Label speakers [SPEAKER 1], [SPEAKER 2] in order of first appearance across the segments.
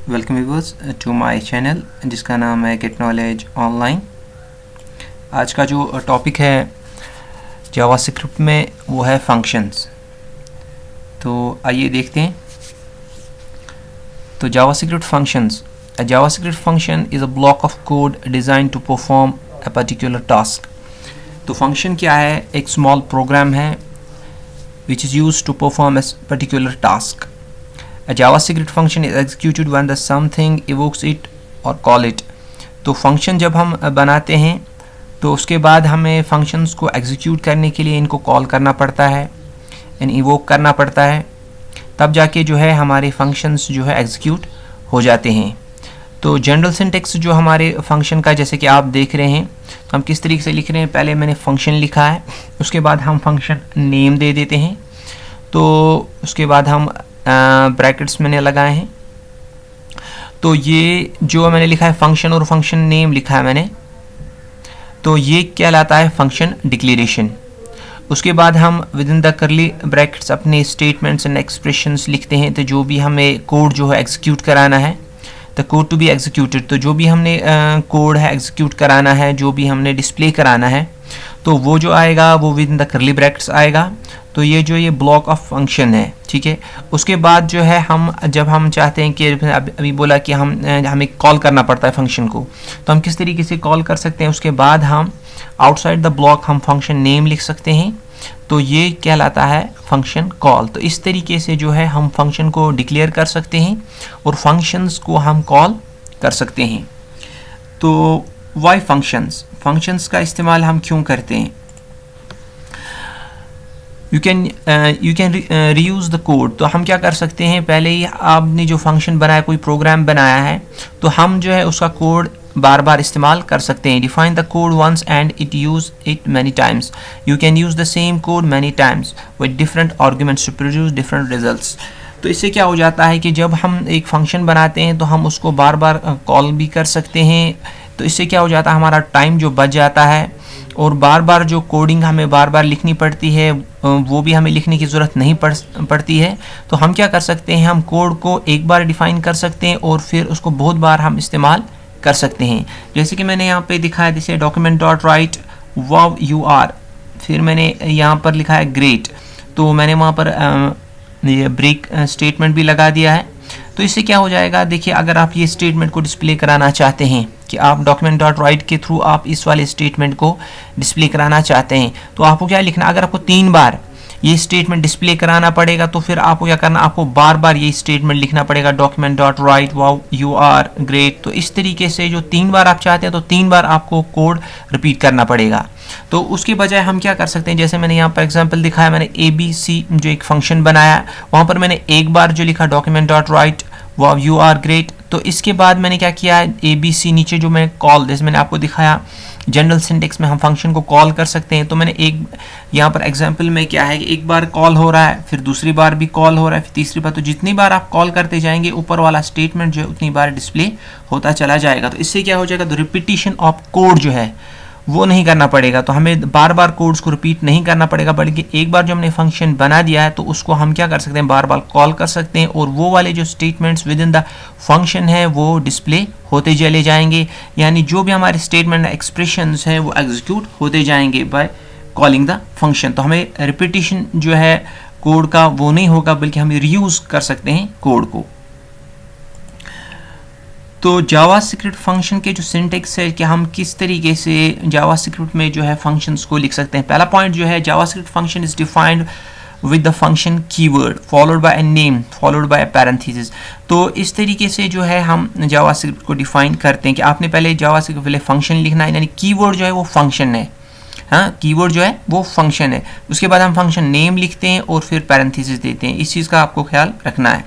[SPEAKER 1] Welcome viewers to my channel जिसका नाम है गेट नॉलेज ऑनलाइन। आज का जो टॉपिक है जावास्क्रिप्ट में वो है फंक्शंस। तो आइए देखते हैं। तो JavaScript functions, a JavaScript function is a block of code designed to perform a particular task। तो फंक्शन क्या है? एक स्मॉल प्रोग्राम है which is used to perform a particular task। A JavaScript function is executed when the something evokes it or call it। तो function जब हम बनाते हैं तो उसके बाद हमें फंक्शंस को एग्जीक्यूट करने के लिए इनको कॉल करना पड़ता है, इवोक करना पड़ता है, तब जाके जो है हमारे फंक्शंस जो है एग्जीक्यूट हो जाते हैं। तो जनरल सिंटेक्स जो हमारे फंक्शन का, जैसे कि आप देख रहे हैं, तो हम किस तरीके से लिख रहे हैं। पहले मैंने फंक्शन लिखा है, उसके बाद हम फंक्शन नेम दे देते हैं, तो उसके बाद हम ब्रैकेट्स मैंने लगाए हैं। तो ये जो मैंने लिखा है फंक्शन और फंक्शन नेम लिखा है मैंने, तो ये क्या लाता है? Function declaration. उसके बाद हम with in the curly brackets अपने स्टेटमेंट्स एंड एक्सप्रेशंस लिखते हैं। तो जो भी हमें कोड जो है एग्जीक्यूट कराना है, the code to be executed, तो जो भी हमने कोड है एग्जीक्यूट कराना है, जो भी हमने डिस्प्ले कराना है, तो वो जो आएगा वो with in the curly brackets आएगा। तो ये ब्लॉक ऑफ फंक्शन है, ठीक है। उसके बाद जो है जब हम चाहते हैं कि अभी बोला कि हमें कॉल करना पड़ता है फंक्शन को, तो हम किस तरीके से कॉल कर सकते हैं। उसके बाद हम आउटसाइड द ब्लॉक हम फंक्शन नेम लिख सकते हैं, तो ये कहलाता है फंक्शन कॉल। तो इस तरीके से जो है हम फंक्शन को डिक्लेयर कर सकते हैं और फंक्शंस को हम कॉल कर सकते हैं। तो वाई फंक्शंस का इस्तेमाल हम क्यों करते हैं? You can reuse the code. तो हम क्या कर सकते हैं, पहले ही आपने जो फंक्शन बनाया, कोई प्रोग्राम बनाया है, तो हम जो है उसका कोड बार बार इस्तेमाल कर सकते हैं। Define the code once and it use it many times. You can use the same code many times with different arguments to produce different results. तो इससे क्या हो जाता है कि जब हम एक फंक्शन बनाते हैं तो हम उसको बार बार कॉल भी कर सकते हैं। तो इससे क्या हो जाता है, हमारा टाइम जो बच जाता है और बार बार जो कोडिंग हमें बार बार लिखनी पड़ती है वो भी हमें लिखने की ज़रूरत नहीं पड़ती है। तो हम क्या कर सकते हैं, हम कोड को एक बार डिफ़ाइन कर सकते हैं और फिर उसको बहुत बार हम इस्तेमाल कर सकते हैं। जैसे कि मैंने यहाँ पे दिखाया, जैसे document dot write wow you are, फिर मैंने यहाँ पर लिखा है ग्रेट, तो मैंने वहाँ पर ये ब्रेक स्टेटमेंट भी लगा दिया है। तो इससे क्या हो जाएगा, देखिए अगर आप ये स्टेटमेंट को डिस्प्ले कराना चाहते हैं कि आप डॉक्यूमेंट डॉट राइट के थ्रू आप इस वाले स्टेटमेंट को डिस्प्ले कराना चाहते हैं, तो आपको क्या लिखना, अगर आपको 3 बार ये स्टेटमेंट डिस्प्ले कराना पड़ेगा तो फिर आपको क्या करना, आपको बार बार ये स्टेटमेंट लिखना पड़ेगा, document dot write wow you are great. तो इस तरीके से जो 3 बार आप चाहते हैं तो 3 बार आपको कोड रिपीट करना पड़ेगा। तो उसके बजाय हम क्या कर सकते हैं, जैसे मैंने यहाँ पर एग्जांपल दिखाया, मैंने ABC जो एक फंक्शन बनाया, वहाँ पर मैंने एक बार जो लिखा document dot write wow you are great. तो इसके बाद मैंने क्या किया है, ABC नीचे जो मैं कॉल, जैसे मैंने आपको दिखाया जनरल सिंटेक्स में हम फंक्शन को कॉल कर सकते हैं। तो मैंने एक यहाँ पर एग्जांपल में क्या है कि एक बार कॉल हो रहा है, फिर दूसरी बार भी कॉल हो रहा है, फिर तीसरी बार, तो जितनी बार आप कॉल करते जाएंगे ऊपर वाला स्टेटमेंट जो है उतनी बार डिस्प्ले होता चला जाएगा। तो इससे क्या हो जाएगा, तो रिपीटिशन ऑफ कोड जो है वो नहीं करना पड़ेगा। तो हमें बार बार कोड्स को रिपीट नहीं करना पड़ेगा, बल्कि एक बार जो हमने फंक्शन बना दिया है तो उसको हम क्या कर सकते हैं, बार बार कॉल कर सकते हैं और वो वाले जो statements with in the function है वो डिस्प्ले होते चले जाएंगे। यानी जो भी हमारे स्टेटमेंट एक्सप्रेशंस हैं वो एग्जीक्यूट होते जाएंगे बाय कॉलिंग द फंक्शन। तो हमें रिपीटिशन जो है कोड का वो नहीं होगा, बल्कि हम रीयूज कर सकते हैं कोड को। तो जावास्क्रिप्ट फंक्शन के जो सिंटेक्स है कि हम किस तरीके से जावास्क्रिप्ट में जो है फंक्शंस को लिख सकते हैं। पहला पॉइंट जो है, JavaScript function is defined with the function keyword followed by a name followed by a parenthesis. तो इस तरीके से जो है हम जावास्क्रिप्ट को डिफाइन करते हैं कि आपने पहले जावास्क्रिप्ट पहले फंक्शन लिखना है, यानी कीवर्ड जो है वो फंक्शन है, हाँ कीवर्ड जो है वो फंक्शन है। उसके बाद हम फंक्शन नेम लिखते हैं और फिर पैरेंथेसिस देते हैं। इस चीज़ का आपको ख्याल रखना है।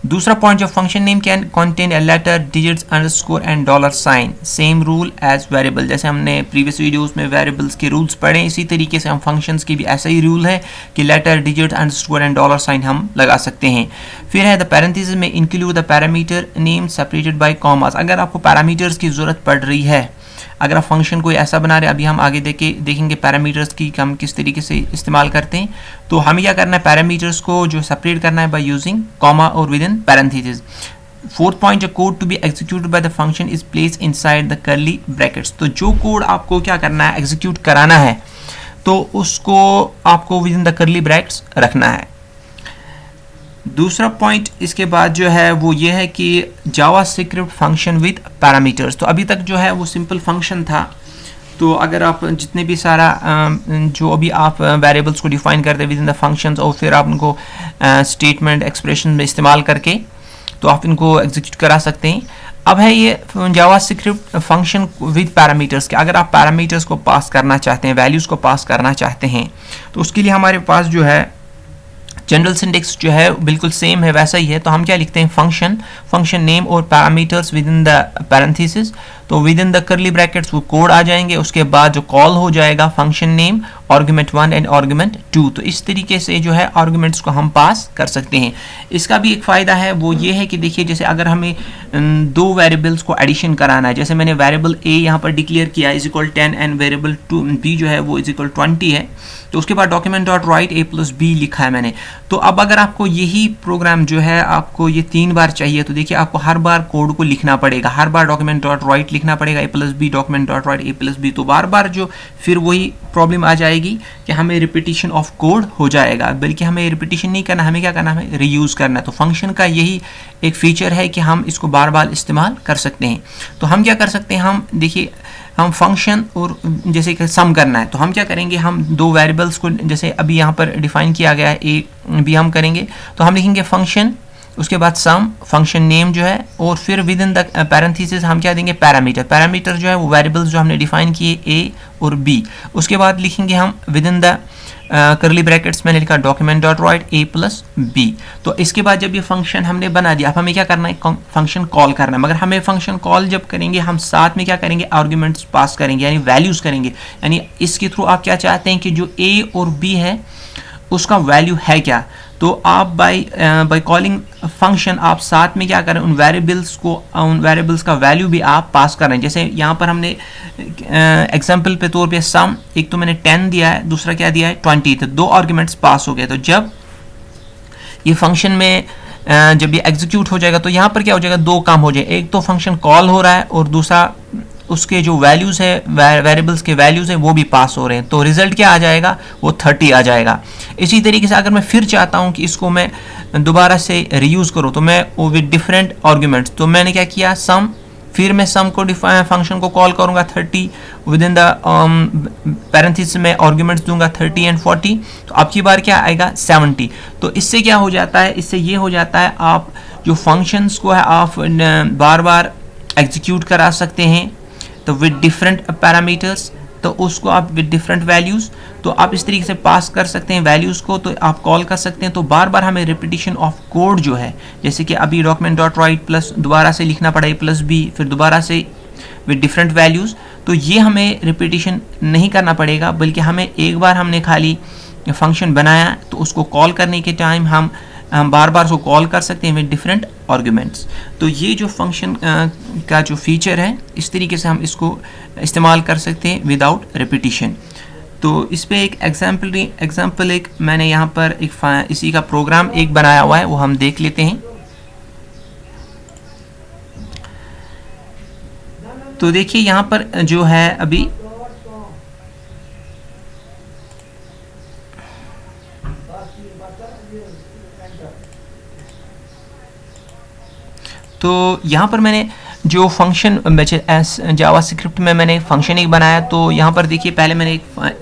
[SPEAKER 1] दूसरा पॉइंट, जो function name can contain a letter, digits, underscore and dollar sign, same rule as variable. जैसे हमने प्रीवियस वीडियोस में वेरिएबल्स के रूल्स पढ़े, इसी तरीके से हम फंक्शंस के भी ऐसा ही रूल है कि letter, digit, underscore and dollar sign हम लगा सकते हैं। फिर है द पैरेंथेसिस में include the parameter name separated by commas. अगर आपको पैरामीटर्स की ज़रूरत पड़ रही है, अगर आप फंक्शन कोई ऐसा बना रहे हैं, अभी हम आगे देखेंगे पैरामीटर्स की हम किस तरीके से इस्तेमाल करते हैं। तो हमें क्या करना है, पैरामीटर्स को जो सेपरेट करना है बाय यूजिंग कॉमा और within parenthesis. Fourth point, code to be executed by the function is place inside the curly brackets. तो जो कोड आपको क्या करना है, एग्जीक्यूट कराना है, तो उसको आपको with in the curly brackets रखना है। दूसरा पॉइंट इसके बाद जो है वो ये है कि जावास्क्रिप्ट फंक्शन विद पैरामीटर्स। तो अभी तक जो है वो सिंपल फंक्शन था, तो अगर आप जितने भी सारा जो अभी आप वेरिएबल्स को डिफाइन करते हैं विद इन द फंक्शंस और फिर आप उनको स्टेटमेंट एक्सप्रेशन में इस्तेमाल करके तो आप इनको एग्जीक्यूट करा सकते हैं। अब है ये जावास्क्रिप्ट फंक्शन विद पैरामीटर्स के, अगर आप पैरामीटर्स को पास करना चाहते हैं, वैल्यूज़ को पास करना चाहते हैं, तो उसके लिए हमारे पास जो है जनरल सिंटेक्स जो है बिल्कुल सेम है, वैसा ही है। तो हम क्या लिखते हैं, फंक्शन नेम और parameters within the parenthesis. तो within the curly brackets वो कोड आ जाएंगे, उसके बाद जो कॉल हो जाएगा function name, argument 1 and argument 2। तो इस तरीके से जो है आर्गुमेंट्स को हम पास कर सकते हैं। इसका भी एक फ़ायदा है, वो ये है कि देखिए जैसे अगर हमें दो वेरिएबल्स को एडिशन कराना है, जैसे मैंने वेरिएबल ए यहाँ पर डिक्लेयर किया is equal 10 and variable b जो है वो इज इक्वल 20 है, तो उसके बाद document dot write A plus B लिखा है मैंने। तो अब अगर आपको यही प्रोग्राम जो है आपको ये 3 बार चाहिए, तो देखिए आपको हर बार कोड को लिखना पड़ेगा, हर बार डॉक्यूमेंट डॉट राइट लिखना पड़ेगा A plus B, document dot write A plus B. तो बार बार जो फिर वही प्रॉब्लम आ जाएगी कि हमें रिपीटिशन ऑफ कोड हो जाएगा, बल्कि हमें रिपीटिशन नहीं करना, हमें क्या करना है, हमें रीयूज़ करना है। तो फंक्शन का यही एक फीचर है कि हम इसको बार बार इस्तेमाल कर सकते हैं। तो हम क्या कर सकते हैं, हम देखिए हम फंक्शन और जैसे कि सम करना है, तो हम क्या करेंगे, हम दो वेरिएबल्स को जैसे अभी यहाँ पर डिफाइन किया गया है ए बी हम करेंगे, तो हम लिखेंगे फंक्शन, उसके बाद सम, फंक्शन नेम जो है, और फिर विद इन द पैरेंथेसिस हम क्या देंगे, पैरामीटर जो है वो वेरिएबल्स जो हमने डिफाइन किए ए और बी। उसके बाद लिखेंगे हम with in the curly brackets मैंने लिखा document dot write A plus B. तो इसके बाद जब ये फंक्शन हमने बना दिया, अब हमें क्या करना है, फंक्शन कॉल करना है। मगर हमें फंक्शन कॉल जब करेंगे, हम साथ में क्या करेंगे, आर्ग्यूमेंट्स पास करेंगे, यानी वैल्यूज़ करेंगे। यानी इसके थ्रू आप क्या चाहते हैं कि जो ए और बी है उसका वैल्यू है क्या। तो आप बाय कॉलिंग फंक्शन आप साथ में क्या करें, उन वेरिएबल्स का वैल्यू भी आप पास कर रहे हैं। जैसे यहाँ पर हमने एग्जांपल पे तौर पे सम, एक तो मैंने 10 दिया है, दूसरा क्या दिया है 20, तो दो आर्ग्यूमेंट्स पास हो गए। तो जब ये फंक्शन में जब ये एग्जीक्यूट हो जाएगा, तो यहाँ पर क्या हो जाएगा, दो काम हो जाए, एक तो फंक्शन कॉल हो रहा है और दूसरा उसके जो वैल्यूज़ है, वेरिएबल्स के वैल्यूज़ है वो भी पास हो रहे हैं। तो रिजल्ट क्या आ जाएगा, वो 30 आ जाएगा। इसी तरीके से अगर मैं फिर चाहता हूँ कि इसको मैं दोबारा से रीयूज़ करूँ, तो मैं वो विद डिफरेंट आर्ग्यूमेंट्स, तो मैंने क्या किया, सम, फिर मैं सम को फंक्शन को कॉल करूँगा 30, विद इन द पैरेंथेसिस में आर्ग्यूमेंट्स दूंगा 30 एंड 40, तो आपकी बार क्या आएगा 70। तो इससे क्या हो जाता है, इससे ये हो जाता है आप जो फंक्शंस को है आप बार बार एग्जीक्यूट करा सकते हैं, तो विद डिफरेंट पैरामीटर्स, तो उसको आप विद डिफरेंट वैल्यूज़, तो आप इस तरीके से पास कर सकते हैं वैल्यूज़ को, तो आप कॉल कर सकते हैं। तो बार बार हमें रिपीटिशन ऑफ कोड जो है, जैसे कि अभी डॉक्यूमेंट डॉट राइट प्लस दोबारा से लिखना पड़ा ए प्लस बी, फिर दोबारा से विद डिफरेंट वैल्यूज़, तो ये हमें रिपीटिशन नहीं करना पड़ेगा, बल्कि हमें एक बार हमने खाली फंक्शन बनाया तो उसको कॉल करने के टाइम हम बार बार उसको कॉल कर सकते हैं विद डिफरेंट आर्ग्यूमेंट्स। तो ये जो फंक्शन का जो फीचर है, इस तरीके से हम इसको इस्तेमाल कर सकते हैं विदाउट रिपीटिशन। तो इस पे एक एग्जाम्पल एक मैंने यहाँ पर एक इसी का प्रोग्राम एक बनाया हुआ है, वो हम देख लेते हैं। तो देखिए यहाँ पर जो है अभी तो यहाँ पर मैंने जो फंक्शन जावास्क्रिप्ट में मैंने फंक्शन एक बनाया, तो यहाँ पर देखिए पहले मैंने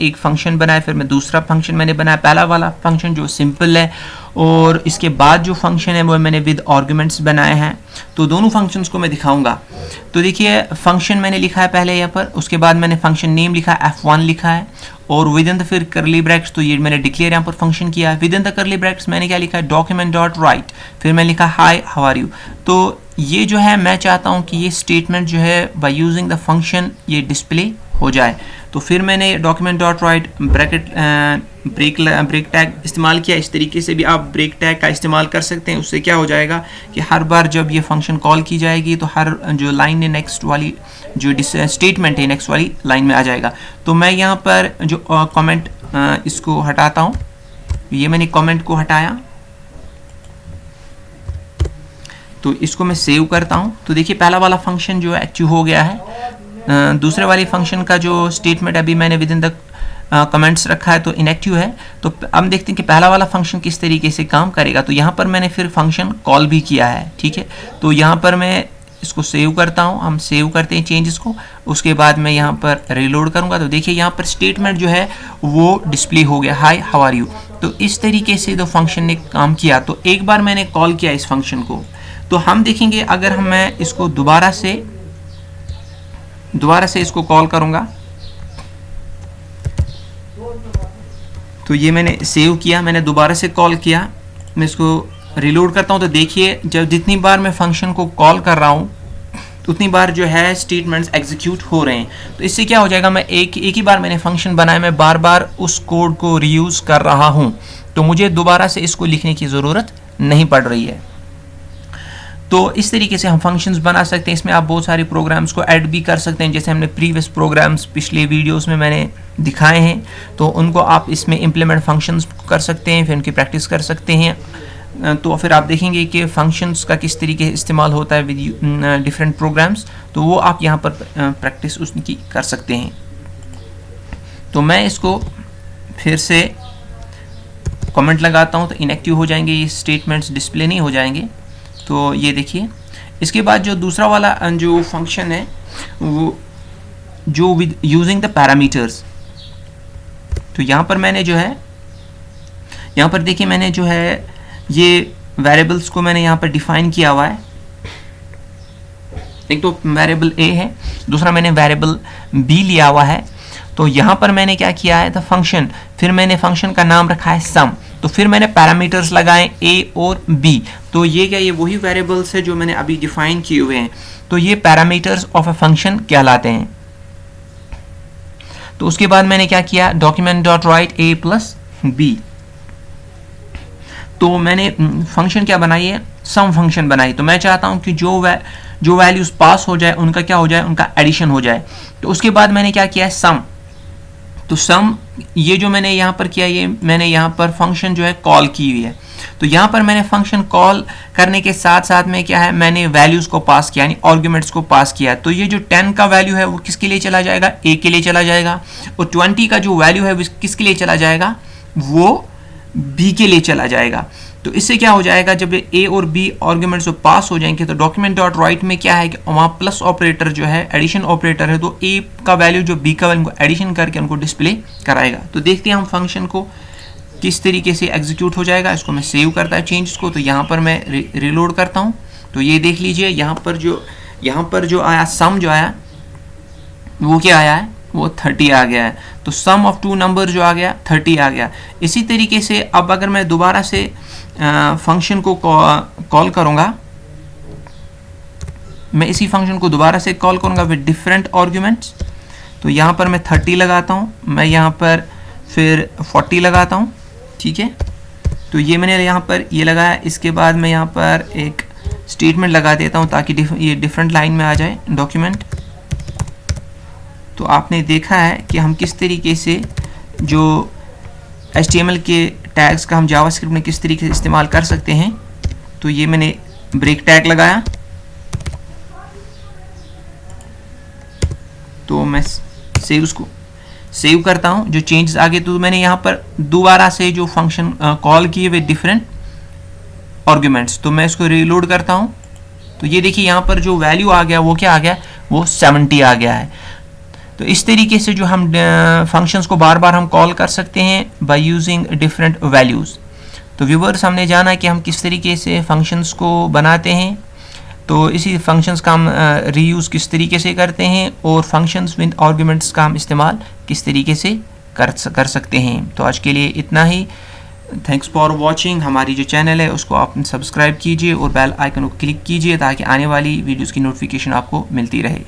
[SPEAKER 1] एक फंक्शन बनाया, फिर मैं दूसरा फंक्शन मैंने बनाया। पहला वाला फंक्शन जो सिंपल है, और इसके बाद जो फंक्शन है वो मैंने विद आर्ग्यूमेंट्स बनाए हैं। तो दोनों फंक्शंस को मैं दिखाऊंगा। तो देखिए फंक्शन मैंने लिखा है पहले यहाँ पर, उसके बाद मैंने फंक्शन नेम लिखा है, F1 लिखा है, और विद इन द फिर करली ब्रैकेट्स, तो ये मैंने डिक्लेयर यहाँ पर फंक्शन किया है। With in the curly brackets मैंने क्या लिखा है, डॉक्यूमेंट डॉट राइट, फिर मैंने लिखा हाई हाउ आर यू। तो ये जो है मैं चाहता हूँ कि ये स्टेटमेंट जो है बाय यूजिंग द फंक्शन ये डिस्प्ले हो जाए। तो फिर मैंने document dot write bracket break tag इस्तेमाल किया। इस तरीके से भी आप ब्रेक टैग का इस्तेमाल कर सकते हैं। उससे क्या हो जाएगा कि हर बार जब ये फंक्शन कॉल की जाएगी तो हर जो लाइन है नेक्स्ट वाली जो स्टेटमेंट है नेक्स्ट वाली लाइन में आ जाएगा। तो मैं यहाँ पर जो कमेंट इसको हटाता हूँ, ये मैंने कमेंट को हटाया। तो इसको मैं सेव करता हूँ। तो देखिए पहला वाला फंक्शन जो है एक्टिव हो गया है। दूसरे वाले फंक्शन का जो स्टेटमेंट अभी मैंने विद इन द कमेंट्स रखा है तो इनएक्टिव है। तो अब देखते हैं कि पहला वाला फंक्शन किस तरीके से काम करेगा। तो यहाँ पर मैंने फिर फंक्शन कॉल भी किया है, ठीक है। तो यहाँ पर मैं इसको सेव करता हूँ, हम सेव करते हैं चेंजेस को, उसके बाद मैं यहाँ पर रीलोड करूँगा। तो देखिए यहाँ पर स्टेटमेंट जो है वो डिस्प्ले हो गया, हाय हाउ आर यू। तो इस तरीके से तो फंक्शन ने काम किया। तो एक बार मैंने कॉल किया इस फंक्शन को, तो हम देखेंगे अगर मैं इसको दोबारा से इसको कॉल करूँगा, तो ये मैंने सेव किया, मैंने दोबारा से कॉल किया, मैं इसको रीलोड करता हूँ। तो देखिए जब जितनी बार मैं फंक्शन को कॉल कर रहा हूँ उतनी बार जो है स्टेटमेंट्स एग्जीक्यूट हो रहे हैं। तो इससे क्या हो जाएगा, मैं एक ही बार मैंने फंक्शन बनाया, मैं बार बार उस कोड को रीयूज़ कर रहा हूँ, तो मुझे दोबारा से इसको लिखने की ज़रूरत नहीं पड़ रही है। तो इस तरीके से हम फंक्शंस बना सकते हैं। इसमें आप बहुत सारे प्रोग्राम्स को ऐड भी कर सकते हैं, जैसे हमने प्रीवियस प्रोग्राम्स पिछले वीडियोस में मैंने दिखाए हैं, तो उनको आप इसमें इम्प्लीमेंट फंक्शंस कर सकते हैं, फिर उनकी प्रैक्टिस कर सकते हैं। तो फिर आप देखेंगे कि फंक्शंस का किस तरीके से इस्तेमाल होता है विद डिफरेंट प्रोग्राम्स, तो वो आप यहाँ पर प्रैक्टिस उसकी कर सकते हैं। तो मैं इसको फिर से कमेंट लगाता हूँ, तो इनएक्टिव हो जाएंगे, ये स्टेटमेंट्स डिस्प्ले नहीं हो जाएंगे। तो ये देखिए इसके बाद जो दूसरा वाला जो फंक्शन है वो जो विद यूजिंग द पैरामीटर्स, तो यहाँ पर मैंने जो है, यहाँ पर देखिए मैंने जो है ये वेरिएबल्स को मैंने यहाँ पर डिफाइन किया हुआ है। एक तो वेरिएबल ए है, दूसरा मैंने वेरिएबल बी लिया हुआ है। तो यहाँ पर मैंने क्या किया है, द फंक्शन, फिर मैंने फंक्शन का नाम रखा है सम, तो फिर मैंने पैरामीटर्स लगाए ए और बी। तो ये क्या, ये वही वेरिएबल्स है जो मैंने अभी डिफाइन किए हुए हैं। तो ये पैरामीटर्स ऑफ अ फंक्शन कहलाते हैं। तो उसके बाद मैंने क्या किया, document dot write A plus B. तो मैंने फंक्शन क्या बनाई है, सम फंक्शन बनाई। तो मैं चाहता हूं कि जो वैल्यूज पास हो जाए उनका क्या हो जाए, उनका एडिशन हो जाए। तो उसके बाद मैंने क्या किया है, सम। तो सम ये जो मैंने यहाँ पर किया, ये मैंने यहाँ पर फंक्शन जो है कॉल की हुई है। तो यहाँ पर मैंने फंक्शन कॉल करने के साथ साथ में क्या है, मैंने वैल्यूज को पास किया, यानी आर्गुमेंट्स को पास किया। तो ये जो 10 का वैल्यू है वो किसके लिए चला जाएगा, ए के लिए चला जाएगा, और 20 का जो वैल्यू है वो किसके लिए चला जाएगा, वो बी के लिए चला जाएगा। तो इससे क्या हो जाएगा, जब ए और बी आर्गुमेंट्स जो पास हो जाएंगे तो डॉक्यूमेंट डॉट राइट में क्या है कि वहाँ प्लस ऑपरेटर जो है एडिशन ऑपरेटर है, तो ए का वैल्यू जो बी का वैल्यू को एडिशन करके उनको डिस्प्ले कराएगा। तो देखते हैं हम फंक्शन को किस तरीके से एग्जीक्यूट हो जाएगा। इसको मैं सेव करता है चेंजेस को, तो यहाँ पर मैं रिलोड करता हूँ। तो ये देख लीजिए यहाँ पर जो आया सम जो आया वो क्या आया है, वो 30 आ गया है। तो सम ऑफ टू नंबर जो आ गया 30 आ गया। इसी तरीके से अब अगर मैं दोबारा से फंक्शन को कॉल करूंगा, मैं इसी फंक्शन को दोबारा से कॉल करूंगा विद डिफरेंट आर्गुमेंट्स। तो यहाँ पर मैं 30 लगाता हूँ, मैं यहाँ पर फिर 40 लगाता हूँ, ठीक है। तो ये मैंने यहाँ पर ये लगाया। इसके बाद मैं यहाँ पर एक स्टेटमेंट लगा देता हूँ ताकि ये डिफरेंट लाइन में आ जाए डॉक्यूमेंट। तो आपने देखा है कि हम किस तरीके से जो HTML के टैग्स का हम जावास्क्रिप्ट में किस तरीके से इस्तेमाल कर सकते हैं। तो ये मैंने ब्रेक टैग लगाया, तो मैं उसको सेव करता हूँ जो चेंजेस आ गए। तो मैंने यहाँ पर दोबारा से जो फंक्शन कॉल किए विद डिफरेंट आर्गुमेंट्स, तो मैं इसको रीलोड करता हूँ। तो ये देखिए यहाँ पर जो वैल्यू आ गया वो क्या आ गया, वो 70 आ गया है। तो इस तरीके से जो हम फंक्शंस को बार बार हम कॉल कर सकते हैं बाय यूजिंग डिफरेंट वैल्यूज़। तो व्यूअर्स, हमने जाना कि हम किस तरीके से फंक्शंस को बनाते हैं। तो इसी फंक्शंस का हम रीयूज़ किस तरीके से करते हैं और फंक्शंस विद आर्गुमेंट्स का हम इस्तेमाल किस तरीके से कर सकते हैं। तो आज के लिए इतना ही। Thanks for watching. हमारी जो चैनल है उसको आप सब्सक्राइब कीजिए और बेल आइकन को क्लिक कीजिए ताकि आने वाली वीडियोज़ की नोटिफिकेशन आपको मिलती रहे।